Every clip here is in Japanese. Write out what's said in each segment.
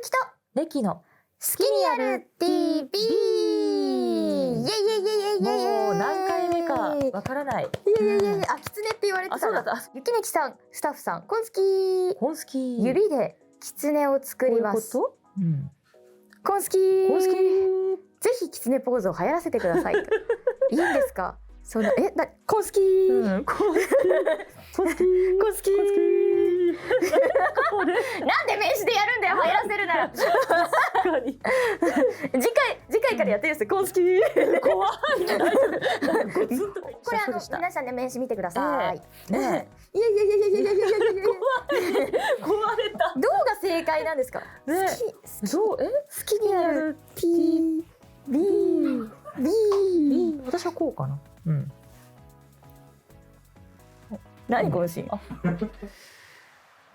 きとレキの好きにやる TV。 イエイイエイイエイイエイイエイ。もう何回目かわからない。イエイイエイイエイ。あ、キツネって言われてたら。あ、そうだった。ゆきねきさん、スタッフさん、こんすき。コンスキー。指でキツネを作ります。こういうこと？うん。こんすき。コンスキー。ぜひキツネポーズを流行らせてください。いいんですか？そのコンスキー。うん。コンスキー。コンスキー。コンスキー。なんで名詞でやるんだよ、流行らせるなら。確かに。次回からやってるんですよ、コンスキー。怖い。これ皆さんね、名詞見てください。ね。いやいやいやいやいやいやいやいや。壊れた。どうが正解なんですか？ね。どう？好きにやる T B。私はこうかな。うん。何このシーン？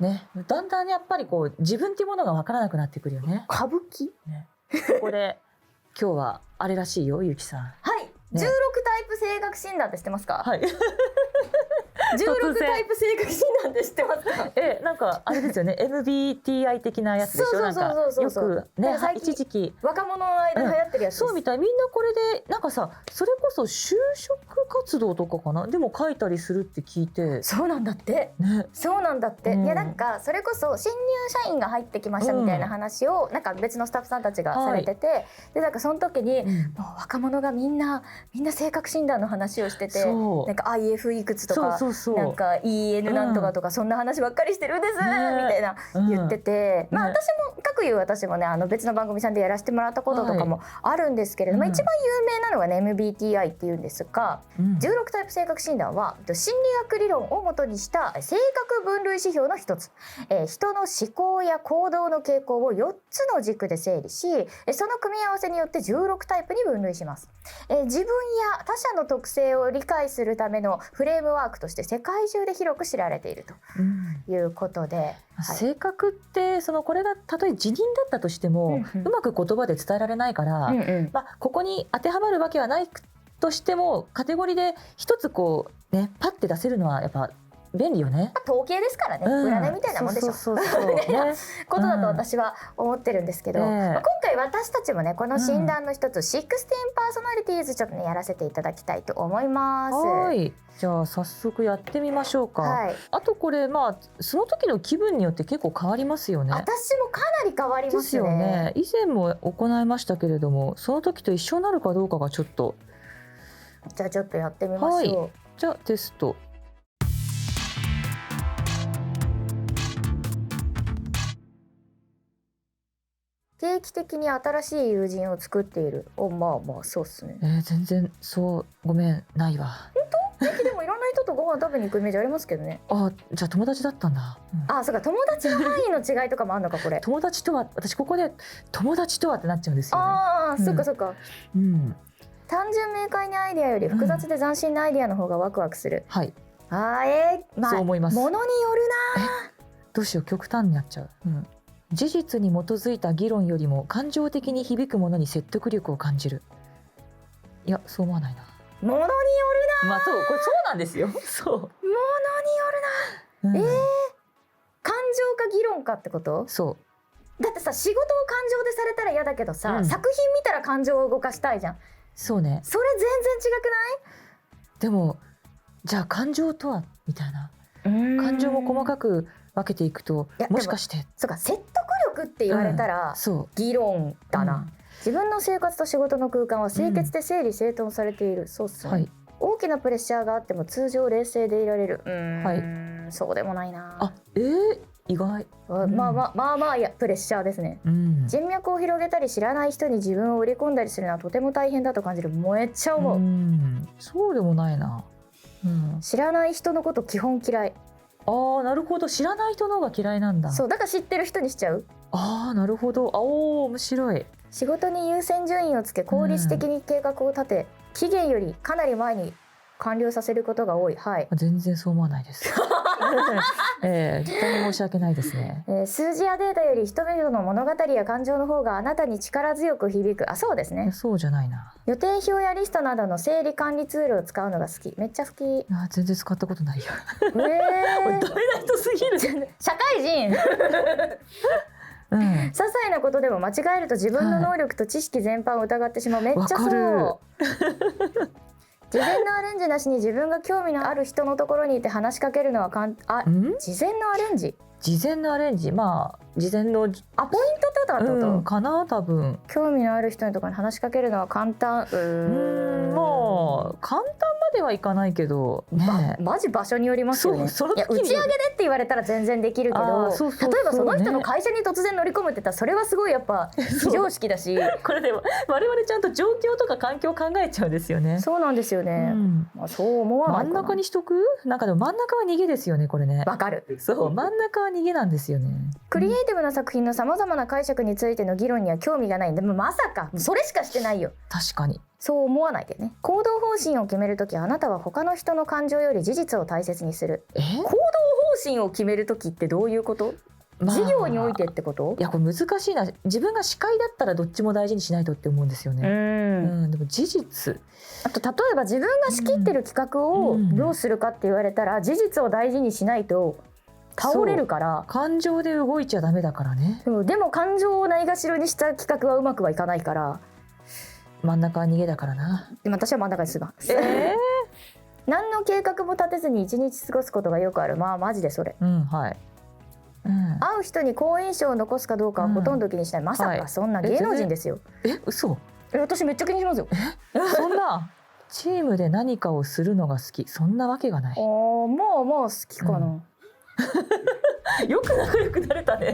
ね、だんだんやっぱりこう自分っていうものが分からなくなってくるよね。歌舞伎？ね、ここで今日はあれらしいよ、ゆきさん。はい。16タイプ性格診断って知ってますか？はい。16タイプ性格診断って知ってますか？なんかあれですよね、MBTI 的なやつでしょ。なんかよくね、一時期若者の間で流行ってるやつです。そうみたい。みんなこれでなんかさ、それこそ就職活動とかかな、でも書いたりするって聞いて。そうなんだって。ね。そうなんだって。いや、なんかそれこそ新入社員が入ってきましたみたいな話をなんか別のスタッフさんたちがされてて、でなんかその時にもう若者がみんな性格診断の話をしてて、なんか IF いくつとかなんか EN なんとかとか、そんな話ばっかりしてるんですみたいな言ってて、まあ私もね、別の番組さんでやらせてもらったこととかもあるんですけれども、一番有名なのがね MBTI っていうんですが、16タイプ性格診断は心理学理論をもとにした性格分類指標の一つ、人の思考や行動の傾向を4つの軸で整理し、その組み合わせによって16タイプに分類します。自分や他者の特性を理解するためのフレームワークとして世界中で広く知られているということで、性格ってこれがたとえ辞任だったとしても、うまく言葉で伝えられないから、ここに当てはまるわけはないとしてもカテゴリーで一つこうねパッて出せるのはやっぱ便利よね。統計ですからね、占いみたいなもんでしょ。みたいなことだと私は思ってるんですけど、今回私たちもねこの診断の一つ、16パーソナリティーズちょっとねやらせていただきたいと思います。はい、じゃあ早速やってみましょうか。はい、あとこれその時の気分によって結構変わりますよね。私もかなり変わりますね。ですよね。以前も行いましたけれども、その時と一緒になるかどうかがちょっと。じゃあちょっとやってみましょう。はい、じゃあテスト。定期的に新しい友人を作っている。まあそうっすね。全然ごめんないわ。本当？定期でもいろんな人とご飯食べに行くイメージありますけどね。じゃあ友達だったんだ。そうか、友達の範囲の違いとかもあるのかこれ。友達とは、私ここで友達とはってなっちゃうんですよね。そっかそっか。単純明快なアイデアより複雑で斬新なアイデアの方がワクワクする。はい。そう思います。ものによるな。どうしよう、極端になっちゃう。事実に基づいた議論よりも感情的に響くものに説得力を感じる。いや、そう思わないな。ものによるな。これそうなんですよ。そう。ものによるな。感情か議論かってこと？そう。だってさ、仕事を感情でされたら嫌だけどさ、作品見たら感情を動かしたいじゃん。そうね。それ全然違くない？でもじゃあ感情とはみたいな。感情も細かく分けていくと、もしかしてそうか、説得力って言われたら議論だな。自分の生活と仕事の空間は清潔で整理整頓されている。そうっすね。大きなプレッシャーがあっても通常冷静でいられる。そうでもないな。意外。まあいや、プレッシャーですね。人脈を広げたり知らない人に自分を売り込んだりするのはとても大変だと感じる。めっちゃ思う。そうでもないな。知らない人のこと基本嫌い。なるほど。知らない人の方が嫌いなんだ。そう、だから知ってる人にしちゃう。なるほど。面白い。仕事に優先順位をつけ効率的に計画を立て、期限よりかなり前に完了させることが多い。全然そう思わないです。絶対に申し訳ないですね。数字やデータより人々の物語や感情の方があなたに力強く響く。そうですね。そうじゃないな。予定表やリストなどの整理管理ツールを使うのが好き。めっちゃ好き。全然使ったことないよ。ダメな人すぎる。社会人。うん、些細なことでも間違えると自分の能力と知識全般を疑ってしまう、めっちゃそう。事前のアレンジなしに自分が興味のある人のところにいて話しかけるのは事前のアレンジ、事前のアレンジ、まあ事前のポイントってことだってこと、かな多分。興味のある人のところに話しかけるのは簡単。もう簡単まではいかないけどね。マジ場所によりますよね。いや打ち上げでって言われたら全然できるけど、例えばその人の会社に突然乗り込むって言ったらそれはすごいやっぱ非常識だしこれでも我々ちゃんと状況とか環境を考えちゃうんですよね。そうなんですよね、まあ、そう思わないかな。真ん中にしとく。なんかでも真ん中は逃げですよねこれね。わかる。そう真ん中は逃げなんですよね。クリエイティブな作品のさまざまな解釈についての議論には興味がない。でもまさかそれしかしてないよ。確かにそう思わないでね。行動方針を決めるとき、あなたは他の人の感情より事実を大切にする。行動方針を決めるときってどういうこと？事業においてってこと？いやこれ難しいな。自分が司会だったらどっちも大事にしないとって思うんですよね。でも事実、あと例えば自分が仕切ってる企画をどうするかって言われたら、事実を大事にしないと倒れるから。感情で動いちゃダメだからね。でも感情をないがしろにした企画はうまくはいかないから、真ん中は逃げだからな。でも私は真ん中にする。何の計画も立てずに一日過ごすことがよくある。まあマジでそれ。はい。会う人に好印象を残すかどうかはほとんど気にしない。まさかそんな芸能人ですよ。嘘。私めっちゃ気にしますよ。そんなチームで何かをするのが好き、そんなわけがない。もう好きかな。よく仲良くなれたね。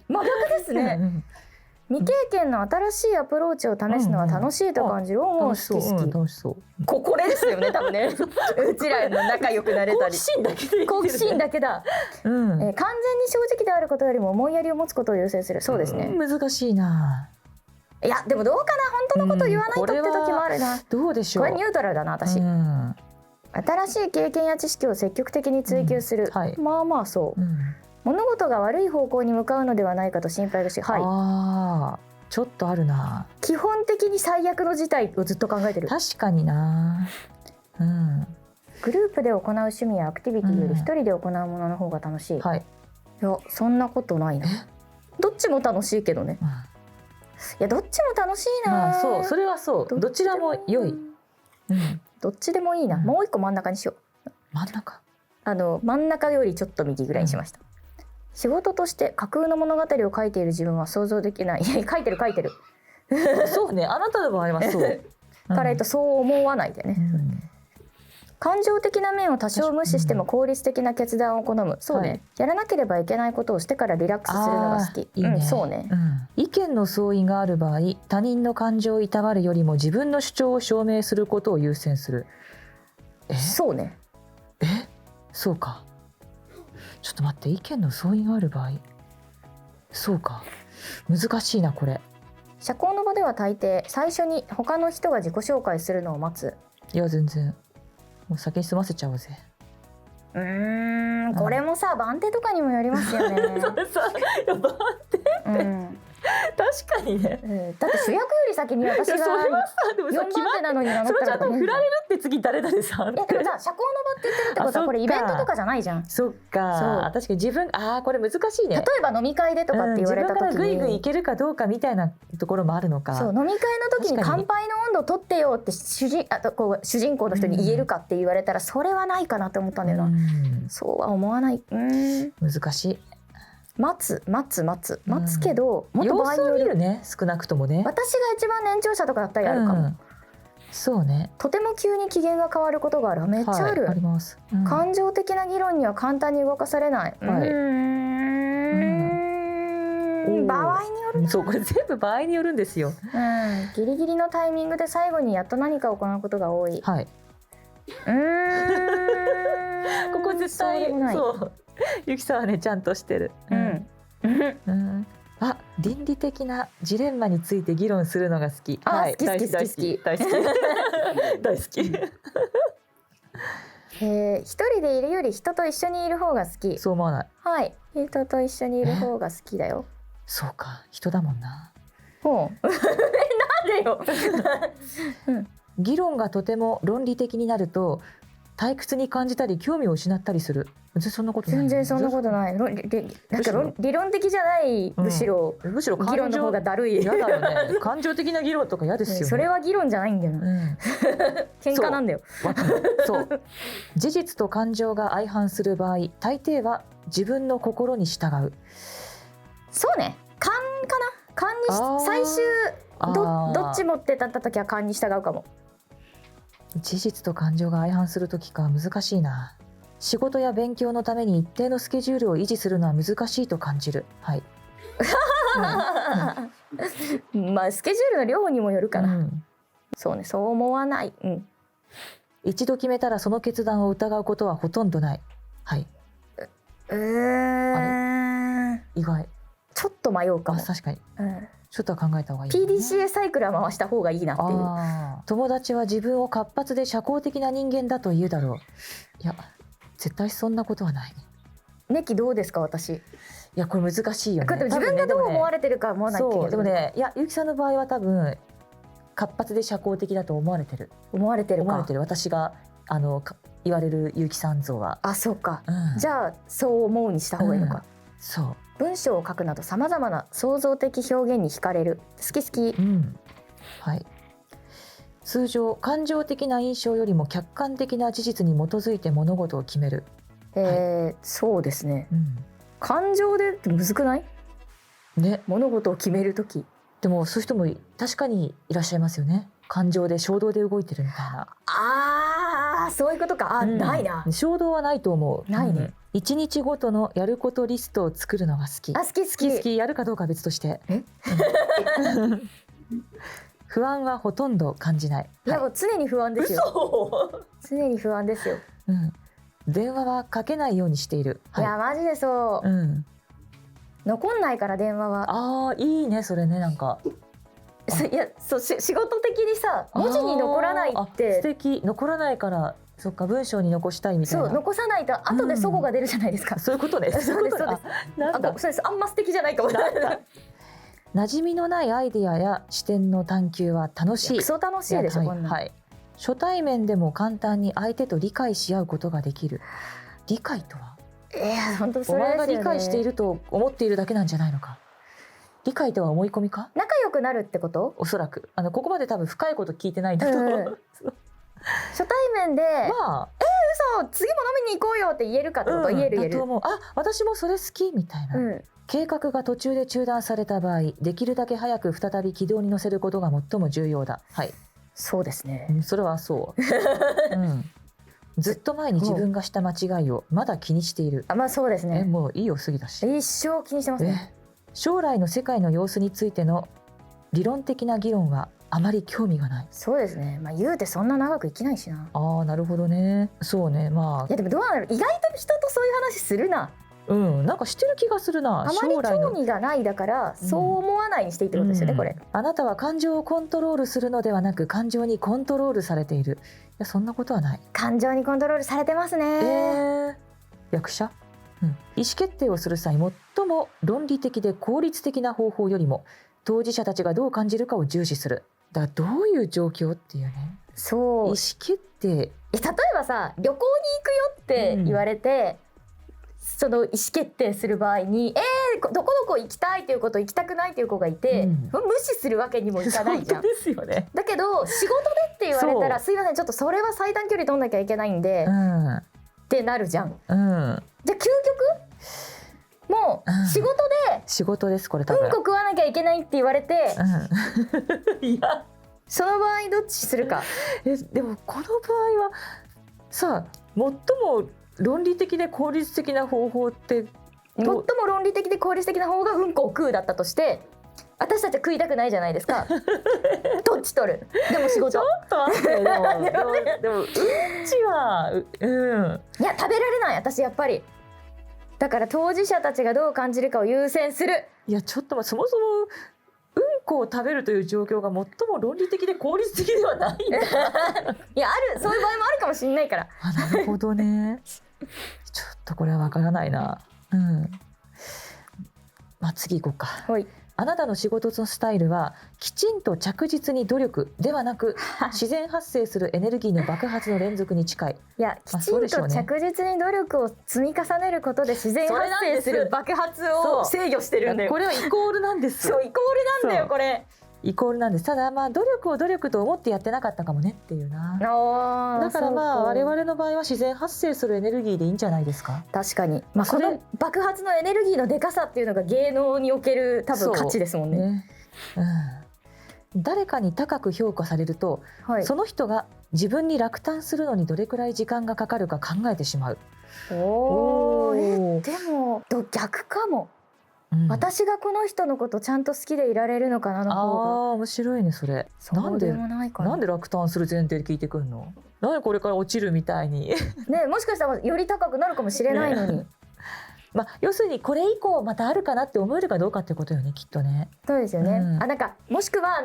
真逆ですね。未経験の新しいアプローチを試すのは楽しいと感じる。もう好き。楽しそう。これですよね多分ね。うちらの仲良くなれたり。好奇心だけだ。完全に正直であることよりも思いやりを持つことを優先する。そうですね。難しいな。いやでもどうかな、本当のこと言わないとって時もあるな。どうでしょう。これニュートラルだな私。新しい経験や知識を積極的に追求する。まあまあそう。物事が悪い方向に向かうのではないかと心配がし、ちょっとあるな。基本的に最悪の事態をずっと考えてる。確かにな。グループで行う趣味やアクティビティより一人で行うものの方が楽しい。いやそんなことないな。どっちも楽しいけどね。いやどっちも楽しいな。そうそれはそう。どちらも良い。どっちでもいいな。もう一個真ん中にしよう。真ん中。真ん中よりちょっと右ぐらいにしました。仕事として架空の物語を書いている自分は想像できない。書いてる。そうね、あなたの場合はそう。からそう思わないでね。感情的な面を多少無視しても効率的な決断を好む。そうね。やらなければいけないことをしてからリラックスするのが好き。そうね。意見の相違がある場合、他人の感情をいたわるよりも自分の主張を証明することを優先する。そうね。そうか。ちょっと待って、意見の相違がある場合、そうか、難しいなこれ。社交の場では大抵最初に他の人が自己紹介するのを待つ。いや全然もう先に済ませちゃおうぜ。これもさ番手とかにもよりますよね。番手って確かにね。だって主役より先に私が4番手なのに名乗ったら、それちゃんと振られるって次誰々さん。いやでもさ社交の場って言ってるってことはこれイベントとかじゃないじゃん。そっか。確かに自分これ難しいね。例えば飲み会でとかって言われた時に自分からグイグイいけるかどうかみたいなところもあるのか。そう飲み会の時に乾杯の温度取ってよって主人公の人に言えるかって言われたらそれはないかなって思ったんだよな。そうは思わない。難しい。待つけど、もっと場合によるね。少なくともね。私が一番年長者とかだったらやるかも。そうね。とても急に機嫌が変わることがある。めっちゃある。あります。感情的な議論には簡単に動かされない。場合による。そうこれ全部場合によるんですよ。ギリギリのタイミングで最後にやっと何かを行うことが多い。ここ絶対そうゆきさんはねちゃんとしてる。倫理的なジレンマについて議論するのが好き。大好き大好き。一人でいるより人と一緒にいる方が好き。そう思わない。人と一緒にいる方が好きだよ。そうか、人だもんな。なんでよ。議論がとても論理的になると退屈に感じたり興味を失ったりする。全然そんなことない。全然そんなことない。なんか理論的じじゃない、むしろ議論の方がだるい。嫌だよね。感情的な議論とか嫌ですよね。それは議論じゃないんだよな。喧嘩なんだよ。そう。事実と感情が相反する場合、大抵は自分の心に従う。そうね。勘かな。勘に最終どっち持って立った時は勘に従うかも。事実と感情が相反する時か、難しいな。仕事や勉強のために一定のスケジュールを維持するのは難しいと感じる。はい。まあスケジュールの量にもよるかな。そうね、そう思わない。一度決めたらその決断を疑うことはほとんどない。はい。あれ？意外。ちょっと迷うかも。確かに。ちょっとは考えた方がいい、ね。PDCA サイクルは回した方がいいなっていう。友達は自分を活発で社交的な人間だと言うだろう。いや、絶対そんなことはない。ネキどうですか、私。いや、これ難しいよね。自分がどう思われてるか思わないっていう。でもね、いや、ゆきさんの場合は多分活発で社交的だと思われてる。思われてる。私が言われるゆきさん像は。あ、そうか。じゃあそう思うにした方がいいのか。そう。文章を書くなどさまざまな創造的表現に惹かれる。好き。はい。通常感情的な印象よりも客観的な事実に基づいて物事を決める。そうですね。感情でってむずくない？ね。物事を決めるとき。でもそういう人も確かにいらっしゃいますよね。感情で衝動で動いてるみたいな。そういうことか。ないな。衝動はないと思う。ないね。1日ごとのやることリストを作るのが好き。好き。やるかどうかは別として。不安はほとんど感じない。いや、もう常に不安ですよ。常に不安ですよ。電話はかけないようにしている。いや、マジでそう。残んないから電話は。いいね、それね、なんか。いや、そう仕事的にさ、文字に残らないって。素敵。残らないから、そっか、文章に残したいみたいな。そう、残さないと後で齟齬が出るじゃないですか。そういうことです。そうです。あんま素敵じゃないかも。馴染みのないアイデアや視点の探求は楽しい。クソ楽しいでしょ、こんな。はい。初対面でも簡単に相手と理解し合うことができる。理解とは？本当それですよね。お前が理解していると思っているだけなんじゃないのか。理解とは思い込みか？仲良くなるってこと？おそらくここまで多分深いこと聞いてないんだと思う。初対面で嘘、次も飲みに行こうよって言えるかってこと？言える。だと思う。私もそれ好きみたいな。計画が途中で中断された場合、できるだけ早く再び軌道に乗せることが最も重要だ。はい。そうですね。それはそう。ずっと前に自分がした間違いをまだ気にしている。そうですね。もういいよ、過ぎだし。一生気にしてますね。将来の世界の様子についての理論的な議論はあまり興味がない。そうですね。言うてそんな長く生きないしな。なるほどね。そうね。いやでもどうなる？意外と人とそういう話するな。なんかしてる気がするな。あまり興味がないだからそう思わないにしていいってことですよね、これ。あなたは感情をコントロールするのではなく感情にコントロールされている。いや、そんなことはない。感情にコントロールされてますね。役者？意思決定をする際、最も論理的で効率的な方法よりも当事者たちがどう感じるかを重視する。だからどういう状況っていうね。そう。意思決定。例えばさ、旅行に行くよって言われて、その意思決定する場合にどこどこ行きたいという子と行きたくないという子がいて、無視すするわけにもいかないじゃん。ですよね。だけど仕事でって言われたら、すいません、ちょっとそれは最短距離取んなきゃいけないんで、ってなるじゃん。じゃあ究極もう仕事でこれ多分食わなきゃいけないって言われて、いや、その場合どっちするか。でもこの場合はさ、最も論理的で効率的な方法って最も論理的で効率的な方がうんこを食うだったとして、私たちは食いたくないじゃないですか。どっち取る？でも仕事。ちょっと待って。でもうんちはいや、食べられない、私やっぱり。だから当事者たちがどう感じるかを優先する。いや、ちょっとそもそもうんこを食べるという状況が最も論理的で効率的ではないんだ。いや、そういう場合もあるかもしれないから。なるほどね。ちょっとこれはわからないな。次行こうか。はい。あなたの仕事のスタイルはきちんと着実に努力ではなく自然発生するエネルギーの爆発の連続に近い。いや、きちんと着実に努力を積み重ねることで自然発生する爆発を制御してるんだよ。これはイコールなんです。そう、イコールなんだよこれ。イコールなんです。ただ努力を努力と思ってやってなかったかもねっていうな。だから我々の場合は自然発生するエネルギーでいいんじゃないですか。確かに、この爆発のエネルギーのでかさっていうのが芸能における多分価値ですもんね。誰かに高く評価されると、その人が自分に落胆するのにどれくらい時間がかかるか考えてしまう。でも逆かも。私がこの人のことちゃんと好きでいられるのかなの方が。面白いねそれ。なんで落胆する前提で聞いてくるの。なんでこれから落ちるみたいにね、もしかしたらより高くなるかもしれないのに。要するにこれ以降またあるかなって思えるかどうかってことよね、きっとね。そうですよね。なんかもしくは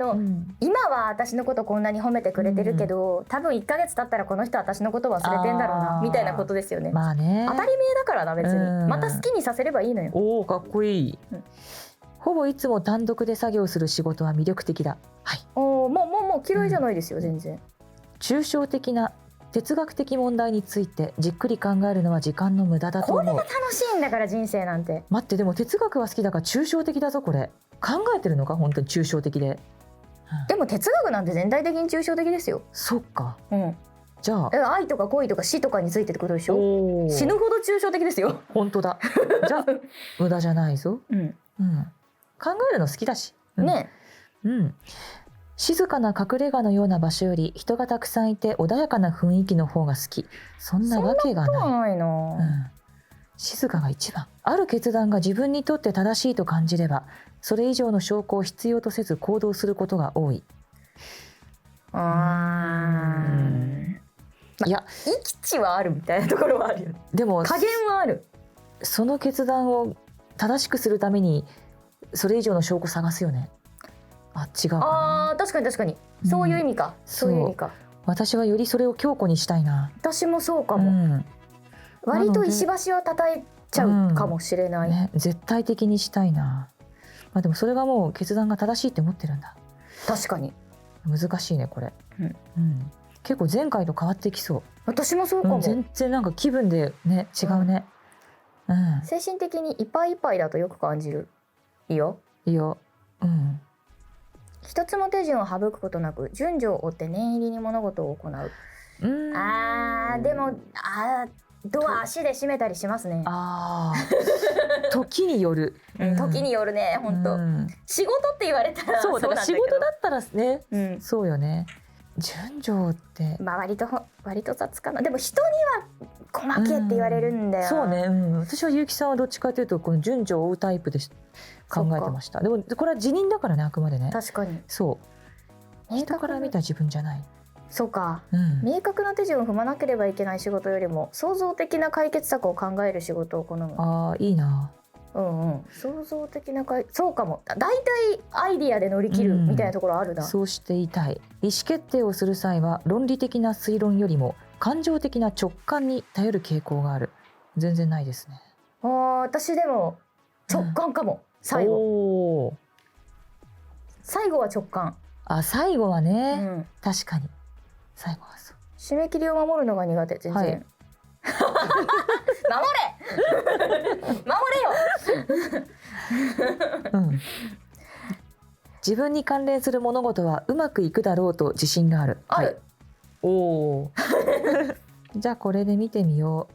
今は私のことこんなに褒めてくれてるけど、多分1ヶ月経ったらこの人は私のこと忘れてんだろうなみたいなことですよね。当たり前だからな、別にまた好きにさせればいいのよ。かっこいい。ほぼいつも単独で作業する仕事は魅力的だ。もう嫌いじゃないですよ、全然。抽象的な哲学的問題についてじっくり考えるのは時間の無駄だと思う。これが楽しいんだから人生なんて。待って、でも哲学は好きだから抽象的だぞこれ。考えてるのか本当に抽象的で。でも哲学なんて全体的に抽象的ですよ。そっか。じゃあ愛とか恋とか死とかについてってことでしょ。死ぬほど抽象的ですよ。本当だ。じゃあ無駄じゃないぞ。考えるの好きだしね。静かな隠れ家のような場所より人がたくさんいて穏やかな雰囲気の方が好き。そんなわけがない。静かが一番。ある決断が自分にとって正しいと感じればそれ以上の証拠を必要とせず行動することが多い。いや、域地はあるみたいなところはあるよね。でも加減はある。その決断を正しくするためにそれ以上の証拠探すよね。違うかな。確かに確かに、そういう意味か。そういう意味か。私はよりそれを強固にしたいな。私もそうかも。割と石橋を叩いちゃうかもしれない。絶対的にしたいな。でもそれがもう決断が正しいって思ってるんだ。確かに難しいねこれ。結構前回と変わってきそう。私もそうかも。全然なんか気分でね違うね。精神的にいっぱいいっぱいだとよく感じる。いいよ。一つも手順を省くことなく順序を追って念入りに物事を行う。でもドア足で閉めたりしますね。時による。時によるね、本当。仕事って言われたらそうだから仕事だったらね、そうよね。順序って割と雑かな。でも人には細けって言われるんだよ。そうね。私は結城さんはどっちかというとこの順序を追うタイプで考えてました。でもこれは辞任だからね、あくまでね。確かに。そう人から見た自分じゃない。そうか、明確な手順を踏まなければいけない仕事よりも創造的な解決策を考える仕事を好む。いいな。創造的なそうかも。だいたいアイディアで乗り切るみたいなところあるな。そうしていたい。意思決定をする際は論理的な推論よりも感情的な直感に頼る傾向がある。全然ないですね。私でも直感かも。最後は直感。最後はね、確かに最後はそう。締め切りを守るのが苦手。全然、守れよ自分に関連する物事はうまくいくだろうと自信がある。じゃあこれで見てみよう。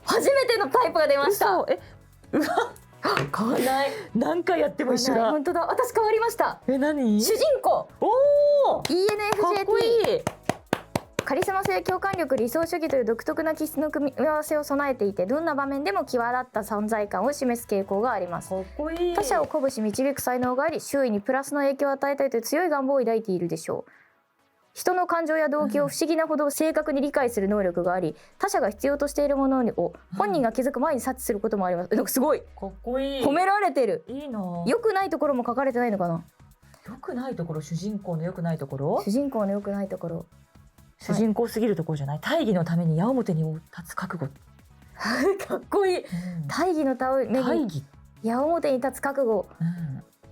初めてのタイプが出ました。うわ変わらない。何回やっても一緒だ。本当だ。私変わりました。何？主人公。ENFJT。かっこいい。カリスマ性、共感力、理想主義という独特な気質の組み合わせを備えていて、どんな場面でも際立った存在感を示す傾向があります。かっこいい。他者を鼓舞し導く才能があり、周囲にプラスの影響を与えたいという強い願望を抱いているでしょう。人の感情や動機を不思議なほど正確に理解する能力があり、他者が必要としているものを本人が気づく前に察知することもあります。なんかすごい。かっこいい。褒められてる。いいな。良くないところも書かれてないのかな。良くないところ、主人公の良くないところ。主人公の良くないところ。主人公すぎるところじゃない、大義のために矢面に立つ覚悟かっこいい、大義のために矢面に立つ覚悟、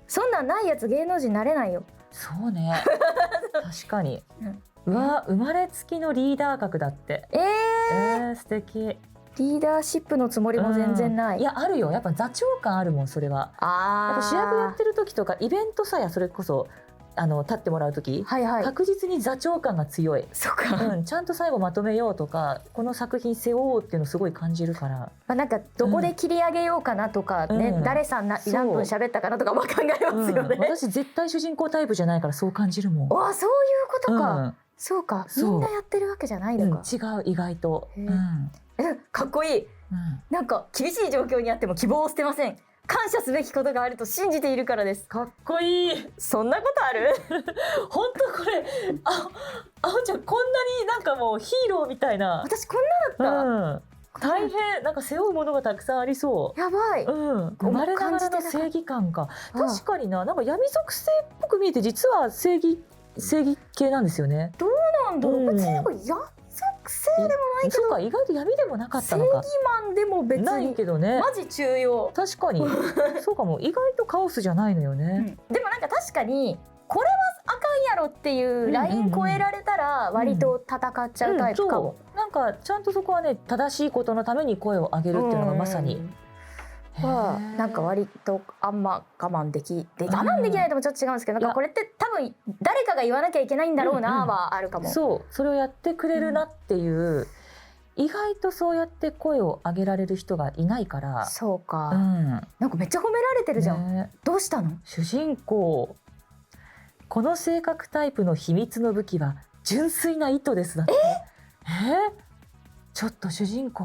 そんなんないやつ芸能人なれないよ。そうね確かに、うわ生まれつきのリーダー格だって。素敵。リーダーシップのつもりも全然ない。いやあるよ、やっぱ座長感あるもんそれは。やっぱ主役やってる時とかイベントさやそれこそ立ってもらう時、確実に座長感が強い。そうか、ちゃんと最後まとめようとかこの作品背負おうっていうのすごい感じるから、なんかどこで切り上げようかなとかね、誰さん何分喋ったかなとかも考えますよね。私絶対主人公タイプじゃないからそう感じるもん。そういうことか、そうか、みんなやってるわけじゃないのか。違う、意外と。かっこいい。なんか厳しい状況にあっても希望を捨てません。感謝すべきことがあると信じているからです。かっこいい。そんなことある？本当これあおちゃんこんなになんかもうヒーローみたいな。私こんなだった。大変なんか背負うものがたくさんありそう。やばい。生まれながらの正義感が確かになんか闇属性っぽく見えて実は正義系なんですよね。どうなんだろう。別に闇属性でもないけど、そうか、意外と闇でもなかったのか。正義マンでも別にないけどね。マジ重要。確かにそうかも、意外とカオスじゃないのよね。でもなんか確かにこれはあかんやろっていうライン超えられたら割と戦っちゃうタイプかも。なんかちゃんとそこはね正しいことのために声を上げるっていうのがまさに。なんか割とあんま我慢できないともちょっと違うんですけど、なんかこれって多分誰かが言わなきゃいけないんだろうなはあるかも。それをやってくれるなっていう、意外とそうやって声を上げられる人がいないから。そうか、なんかめっちゃ褒められてるじゃん。どうしたの？主人公、この性格タイプの秘密の武器は純粋な意図ですだって。ちょっと主人公？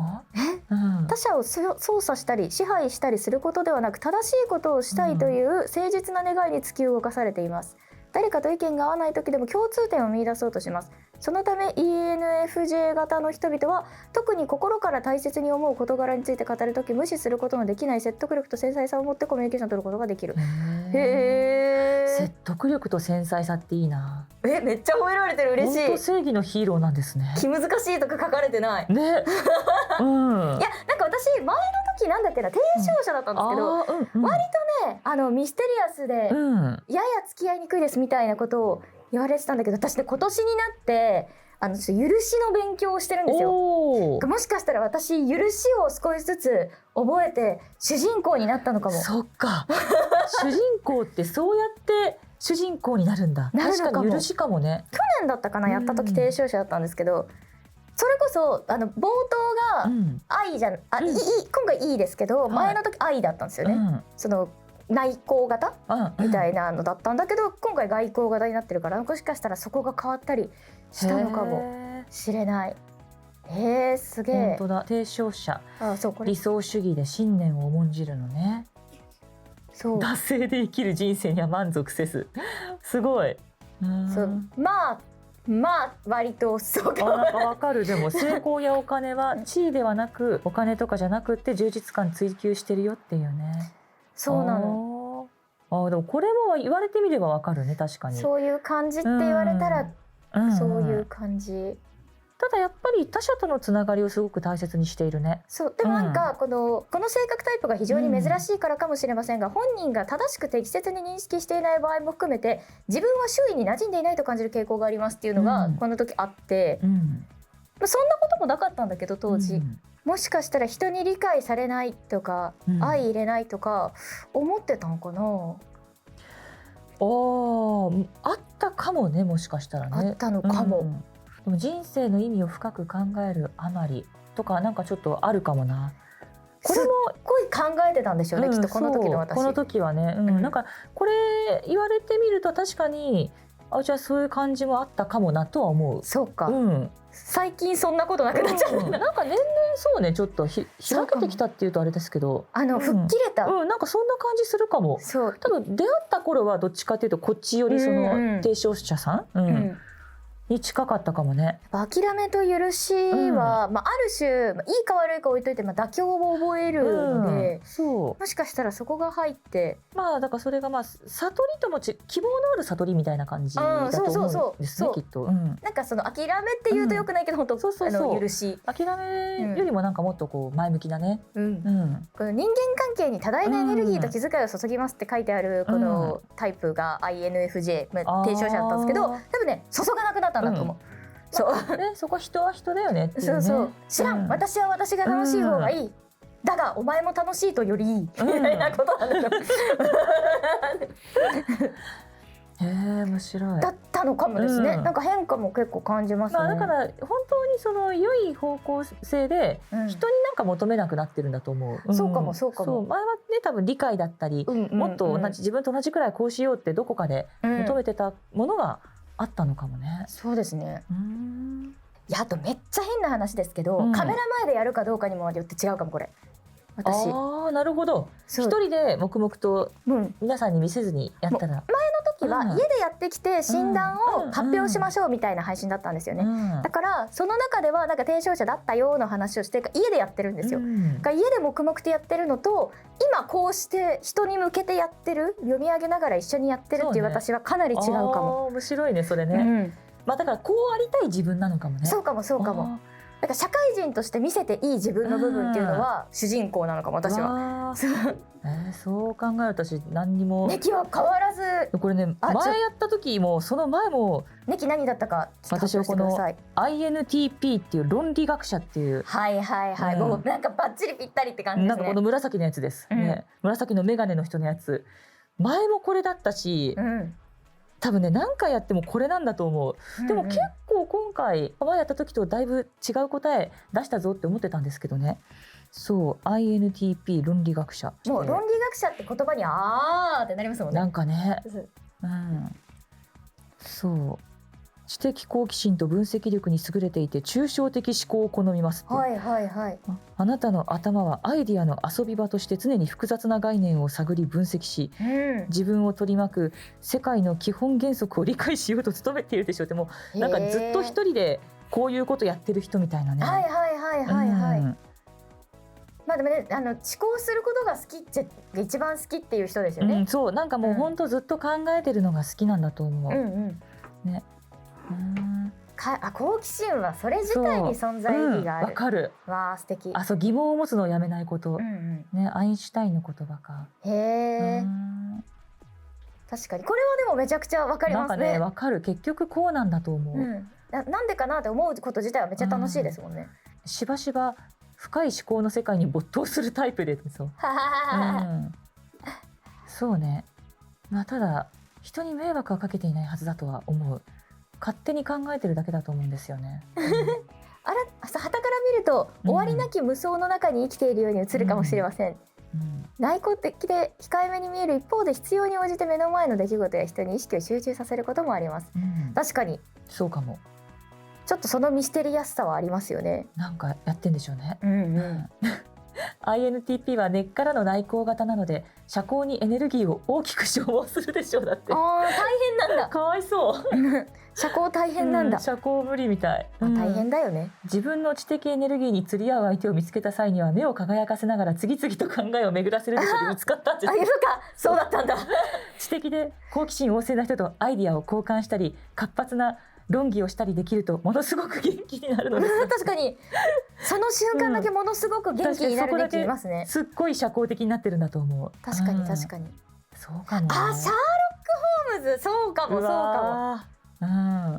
他者を操作したり支配したりすることではなく正しいことをしたいという誠実な願いに突き動かされています。誰かと意見が合わない時でも共通点を見出そうとします。そのため ENFJ 型の人々は特に心から大切に思う事柄について語る時無視することのできない説得力と繊細さを持ってコミュニケーションを取ることができる。説得力と繊細さっていいな。めっちゃ褒められてる。嬉しい。本当正義のヒーローなんですね。気難しいとか書かれてないね。いやなんか私前の時なんだっけな、提唱者だったんですけど、割とねミステリアスでやや付き合いにくいですみたいなことを言われてたんだけど、私ね今年になって許しの勉強をしてるんですよ。もしかしたら私許しを少しずつ覚えて主人公になったのかも。そっか主人公ってそうやって主人公になるんだ。確かに許しかもね。去年だったかな、やった時提唱者だったんですけど、それこそ冒頭が愛じゃん、今回いいですけど、前の時愛だったんですよね。その内向型みたいなのだったんだけど、今回外向型になってるから、もしかしたらそこが変わったりしたのかもしれない。すげえ。本当だ、提唱者。理想主義で信念を重んじるのね。惰性で生きる人生には満足せず。すごい。まあ割とそうか。なんかわかる。でも成功やお金は地位ではなく、お金とかじゃなくって充実感追求してるよっていうね。そうなの。でもこれも言われてみればわかるね。確かにそういう感じって言われたらそういう感じ。ただやっぱり他者とのつながりをすごく大切にしているね。でもなんかこの性格タイプが非常に珍しいからかもしれませんが、本人が正しく適切に認識していない場合も含めて自分は周囲に馴染んでいないと感じる傾向がありますっていうのがこの時あって、そんなこともなかったんだけど当時、もしかしたら人に理解されないとか、相入れないとか思ってたのかな。あったかもね、もしかしたらね。あったのかも。でも人生の意味を深く考えるあまりとかなんかちょっとあるかもな。これもすっごい考えてたんでしょうね、きっとこの時の私。この時はね、なんかこれ言われてみると確かにじゃあそういう感じもあったかもなとは思う。そうか。最近そんなことなくなっちゃった。なんか年々そうね、ちょっと開けてきたっていうとあれですけど、吹っ切れた。なんかそんな感じするかも。多分出会った頃はどっちかっていうとこっちよりその提唱者さん。に近かったかもね。諦めと許しは、ある種、いいか悪いか置いといて、妥協を覚えるので、そうもしかしたらそこが入って、だからそれが悟りとも希望のある悟りみたいな感じだと思うんですね、きっと。なんかその諦めって言うとよくないけど、本当許し、諦めよりもなんかもっとこう前向きなね、この人間関係に多大なエネルギーと気遣いを注ぎますって書いてあるこのタイプが INFJ、提唱者だったんですけど、多分ね注がなくなったんだと思う。そこは人は人だよねっていうね。知らん、私は私が楽しい方がいい、だがお前も楽しいとよりいいみたいなことなんだと面白い。だったのかもですね。なんか変化も結構感じますね。だから本当にその良い方向性で人になんか求めなくなってるんだと思う。そうかもそうかも。前はね多分理解だったり、もっと自分と同じくらいこうしようってどこかで求めてたものがあったのかもね。そうですね。いや、あとめっちゃ変な話ですけど、カメラ前でやるかどうかにもよって違うかもこれ。私。なるほど。一人で黙々と皆さんに見せずにやったら。前の時は家でやってきて診断を発表しましょうみたいな配信だったんですよね。だからその中ではなんか提唱者だったような話をして家でやってるんですよ。家で黙々とやってるのと、今こうして人に向けてやってる、読み上げながら一緒にやってるっていう私はかなり違うかも。面白いねそれね。だからこうありたい自分なのかもね。そうかもそうかも。だから社会人として見せていい自分の部分っていうのは主人公なのかも私は。そう考えると私何にも。ネキは変わらず。これね前やった時もその前も。ネキ何だったか私はこの INTP っていう論理学者っていう。もうなんかバッチリぴったりって感じですね。なんかこの紫のやつですね。紫の眼鏡の人のやつ。前もこれだったし。多分ね何回やってもこれなんだと思う。でも結構今回前やった時とだいぶ違う答え出したぞって思ってたんですけどね。そう INTP 論理学者。もう論理学者って言葉にあーってなりますもんね。なんかね。そう知的好奇心と分析力に優れていて抽象的思考を好みますって。あなたの頭はアイディアの遊び場として常に複雑な概念を探り分析し、自分を取り巻く世界の基本原則を理解しようと努めているでしょうって、もうなんかずっと一人でこういうことやってる人みたいなね。でもね、思考することが好きって一番好きっていう人ですよね。そうなんかもう本当ずっと考えてるのが好きなんだと思う。ね。好奇心はそれ自体に存在意義がある。わかる。わあ素敵。そう疑問を持つのをやめないこと。ね、アインシュタインの言葉か。へえ。確かにこれはでもめちゃくちゃわかりますね。なんかねわかる。結局こうなんだと思う。なんでかなって思うこと自体はめっちゃ楽しいですもんね。しばしば深い思考の世界に没頭するタイプでそう。そうね。ただ人に迷惑はかけていないはずだとは思う。勝手に考えてるだけだと思うんですよね。傍から見ると終わりなき無双の中に生きているように映るかもしれません。内向的で控えめに見える一方で、必要に応じて目の前の出来事や人に意識を集中させることもあります。確かにそうかも。ちょっとそのミステリアスさはありますよね。なんかやってんでしょうね。INTP は根っからの内向型なので社交にエネルギーを大きく消耗するでしょう。だって大変なんだ。かわいそう社交大変なんだ。社交無理みたい。大変だよね。自分の知的エネルギーに釣り合う相手を見つけた際には目を輝かせながら次々と考えを巡らせるでしょう。見つかったんです。そうだったんだ。知的で好奇心旺盛な人とアイディアを交換したり活発な論議をしたりできるとものすごく元気になるのです。確かにその瞬間だけものすごく元気になるねきますね。すっごい社交的になってるんだと思う。確かに確かに。そうかも。シャーロック・ホームズ。そうかもそうかも。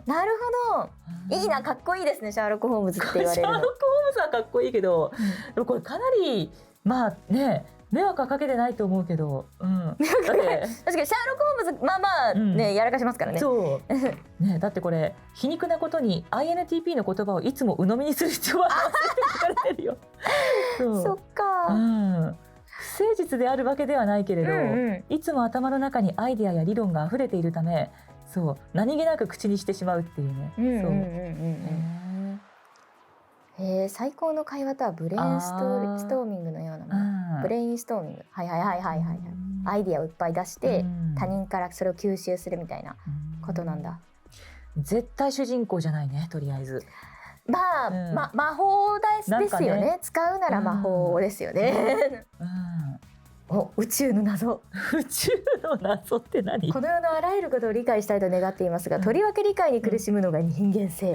なるほど。いいな、かっこいいですね。シャーロック・ホームズって言われるの。シャーロック・ホームズはかっこいいけど、でもこれかなり迷惑はかけてないと思うけど、確かにシャーロック・ホームズねやらかしますからね。そうね、だってこれ皮肉なことに INTP の言葉をいつも鵜呑みにする必要はないって書かれてるよ。そっか。不誠実であるわけではないけれど、いつも頭の中にアイデアや理論が溢れているため、そう何気なく口にしてしまうっていうね。最高の会話とはブレインストーミングのようなもの。ブレインストーミング。アイディアをいっぱい出して他人からそれを吸収するみたいなことなんだ。絶対主人公じゃないね、とりあえず。まあ、魔法ですよね。使うなら魔法ですよね。宇宙の謎。宇宙の謎って何？この世のあらゆることを理解したいと願っていますが、とりわけ理解に苦しむのが人間性。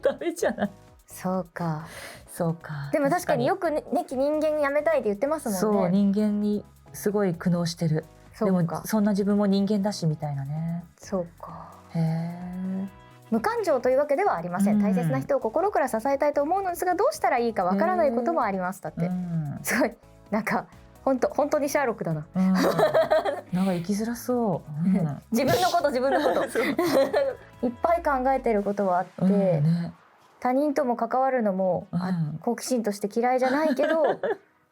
ダメじゃない。そうか。そうか。でも確かによくね、人間やめたいって言ってますもんね。そう、人間にすごい苦悩してる。でもそんな自分も人間だしみたいなね。そうか。へえ。無感情というわけではありません。大切な人を心から支えたいと思うのですが、どうしたらいいかわからないこともあります。だって。すごいなんか本当にシャーロックだな。なんか生きづらそう。自分のこといっぱい考えてることはあって、他人とも関わるのも好奇心として嫌いじゃないけど。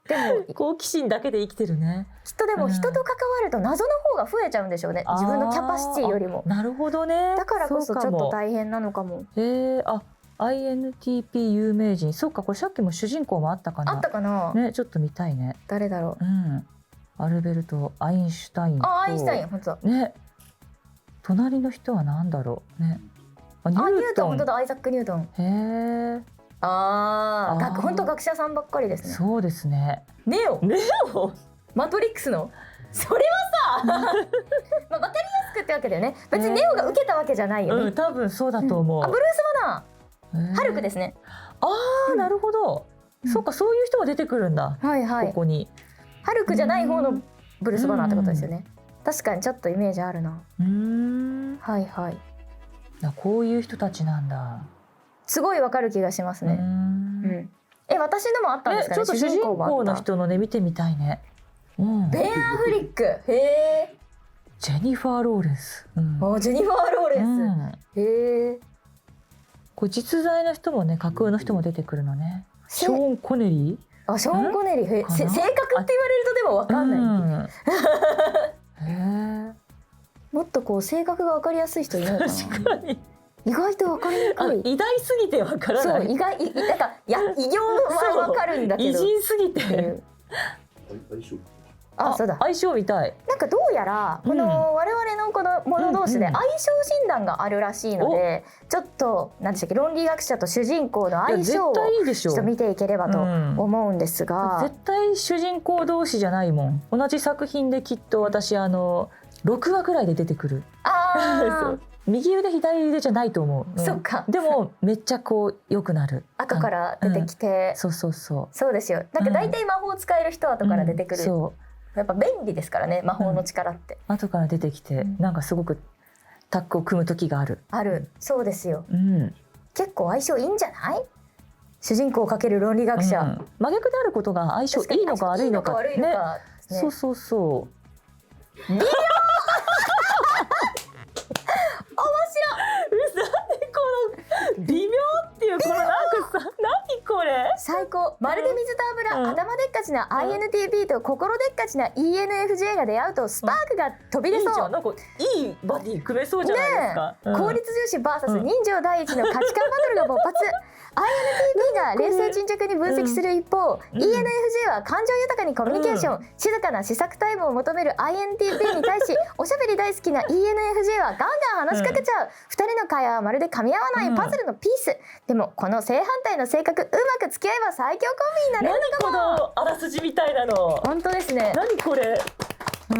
でも好奇心だけで生きてるね。きっとでも人と関わると謎の方が増えちゃうんでしょうね。自分のキャパシティよりも。なるほどね。だからこそちょっと大変なのかも。INTP 有名人。そうか、これさっきも主人公もあったかな。あったかな。ね、ちょっと見たいね。誰だろう。アルベルト・アインシュタイン。アインシュタイン、本当だ。ね。隣の人はなんだろうね。ニュートン、本当だ、アイザック・ニュートン。へえ。本当学者さんばっかりですね。そうですね。ネオ。マトリックスの。それはさ、わかりやすくってわけだよね。別にネオが受けたわけじゃないよね。多分そうだと思う。ブルース・バナー。ハルクですね。なるほど。そうか、そういう人が出てくるんだ。ここに。ハルクじゃない方のブルース・バナーってことですよね。確かにちょっとイメージあるな。はいはい。こういう人たちなんだ。すごいわかる気がしますね。私のもあったんですかね。ちょっと主人公の人のね見てみたいね。ベン・アフリック。へえ。ジェニファー・ローレンス。ジェニファー・ローレンス。へえ。これ実在の人もね、架空の人も出てくるのね。ショーン・コネリー。ショーン・コネリー。性格って言われるとでもわかんない。もっとこう性格がわかりやすい人いないかな。確かに。意外とわかりにくい。偉大すぎてわからない。そう、なんか異形はわかるんだけど。偉人すぎて。そうだ。相性みたい。なんかどうやらこの我々のこの者同士で相性診断があるらしいので、ちょっと何でしたっけ、論理学者と主人公の相性をちょっと見ていければと思うんですが、絶対主人公同士じゃないもん。同じ作品できっと私6話くらいで出てくる。右腕左腕じゃないと思う。そっか。でもめっちゃこう良くなる。後から出てきて、そうですよ。なんか大体魔法使える人は後から出てくる。やっぱ便利ですからね、魔法の力って。後から出てきて、なんかすごくタッグを組む時がある。そうですよ。結構相性いいんじゃない？主人公をかける論理学者。真逆であることが相性いいのか悪いのかね。そう。微妙。微妙っていうこのなんかさ、何これ最高。まるで水と油、頭でっかちな INTP と心でっかちな ENFJ が出会うとスパークが飛び出そう。なんかいいバディ組めそうじゃないですか。効率重視 VS 人情第一の価値観バトルが勃発。INTP が冷静沈着に分析する一方、ENFJ は感情豊かにコミュニケーション、静かな試作タイムを求める INTP に対し、おしゃべり大好きな ENFJ はガンガン話しかけちゃう。2人の会話はまるで噛み合わないパズルのピース。でもこの正反対の性格、うまく付き合えば最強コンビになれるのかも。何このあらすじみたいなの。本当ですね。何これ。そう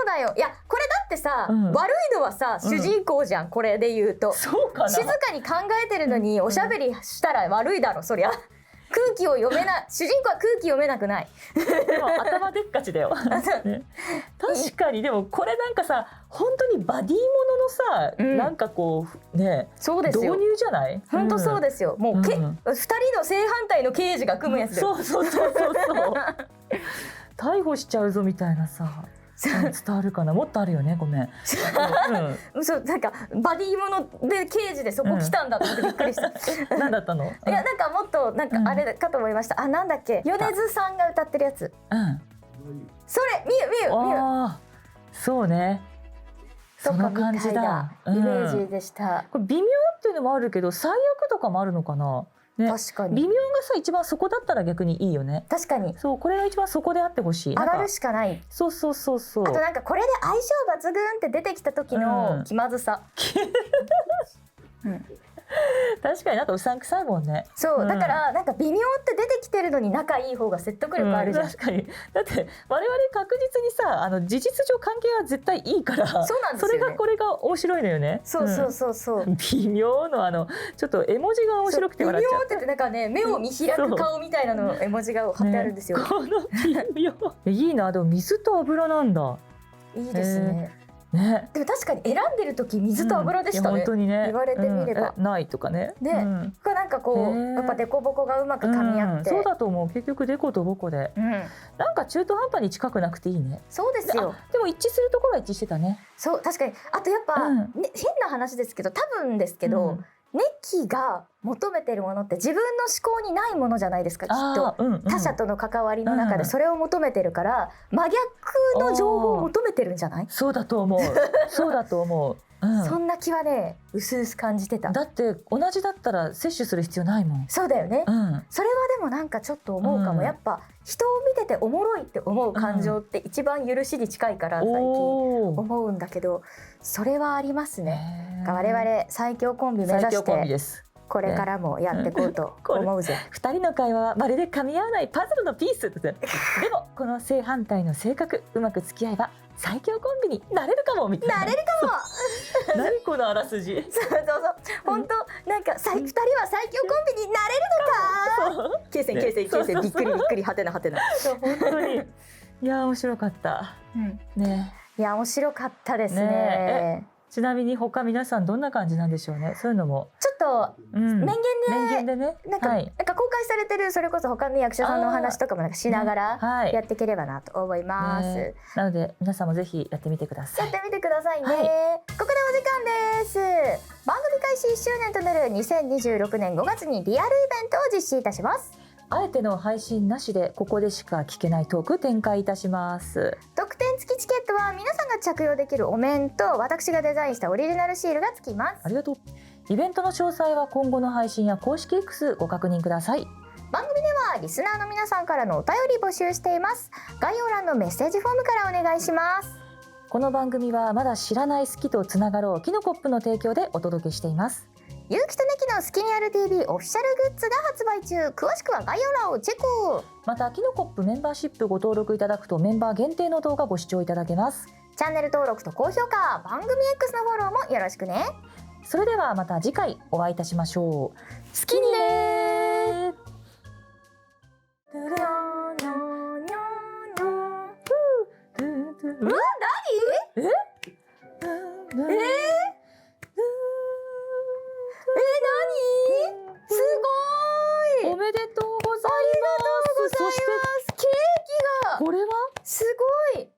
だよ。いやこれだってさ、悪いのはさ主人公じゃん。これで言うとそうかな。静かに考えてるのにおしゃべりしたら悪いだろ、そりゃ。空気を読めない。主人公は空気読めなくない。でも頭でっかちだよ。ね、確かに。でもこれなんかさ、本当にバディもののさ、なんかこうね、そうですよ。導入じゃない？本当そうですよ。もう2人の正反対の刑事が組むやつだよ。そう。逮捕しちゃうぞみたいなさ。伝わるかな。もっとあるよね。ごめん。そう、なんかバディもので刑事でそこ来たんだと思ってびっくりした。何だったの？いやなんかもっとなんかあれかと思いました。なんだっけ、米津さんが歌ってるやつ。それみゆ。そうね。その感じだ。イメージでした。これ微妙っていうのもあるけど、最悪とかもあるのかな。ね、確かに微妙がさ一番そこだったら逆にいいよね。確かに。そう、これが一番そこであってほしい。上がるしかない。そう。あとなんかこれで相性抜群って出てきた時の気まずさ。確かになんかうさんくさいもんね。そうだからなんか微妙って出てきてるのに仲いい方が説得力あるじゃん。確かに。だって我々確実にさ事実上関係は絶対いいから、そうなんですよね。それがこれが面白いのよね。そうそうそうそう。微妙のちょっと絵文字が面白くて笑っちゃう。微妙って言ってなんかね目を見開く顔みたいなの絵文字が貼ってあるんですよ。この微妙。いいな。でも水と油なんだ。いいですね。ね。でも確かに選んでる時水と油でしたね。本当にね。言われてみれば。ないとかね。で、なんかこうやっぱデコボコがうまく噛み合って。そうだと思う。結局デコとボコで。なんか中途半端に近くなくていいね。そうですよ。でも一致するところは一致してたね。そう確かに。あとやっぱ変な話ですけど多分ですけど。ネッキーが求めてるものって自分の思考にないものじゃないですかきっと、他者との関わりの中でそれを求めてるから真逆の情報を求めてるんじゃない？そうだと思う。そうだと思う。そんな気はね薄々感じてた。だって同じだったら摂取する必要ないもん。そうだよね、それはでもなんかちょっと思うかも、やっぱ人を見てておもろいって思う感情って一番許しに近いから最近思うんだけど、それはありますね。我々最強コンビ目指してこれからもやっていこうと思うぜ。二人の会話はまるで噛み合わないパズルのピースでもこの正反対の性格うまく付き合えば最強コンビになれるかもみたいな。なれるかも何このあらすじ。そうそうそう本当なんか二人は最強コンビになれるのか。形成びっくりはてなはてな。本当にいや面白かった。ね。いや面白かったですね。ちなみに他皆さんどんな感じなんでしょうね。そういうのもちょっと面言でねなんか公開されてるそれこそ他の役者さんのお話とかもなんかしながらやっていければなと思います。なので皆さんもぜひやってみてください。やってみてくださいね。ここでお時間です。番組開始1周年となる2026年5月にリアルイベントを実施いたします。あえての配信なしでここでしか聞けないトーク展開いたします。特典付きチケットは皆さんが着用できるお面と私がデザインしたオリジナルシールが付きます。ありがとう。イベントの詳細は今後の配信や公式 X ご確認ください。番組ではリスナーの皆さんからのお便り募集しています。概要欄のメッセージフォームからお願いします。この番組はまだ知らない好きとつながろうキノコップの提供でお届けしています。ゆうきとねきのスキニアル TV オフィシャルグッズが発売中。詳しくは概要欄をチェック。またキノコップメンバーシップご登録いただくとメンバー限定の動画ご視聴いただけます。チャンネル登録と高評価、番組 X のフォローもよろしくね。それではまた次回お会いいたしましょう。スキニねー。うわ、何？何？すごい。おめでとうございます。ありがとうございます。ケーキがこれはすごい。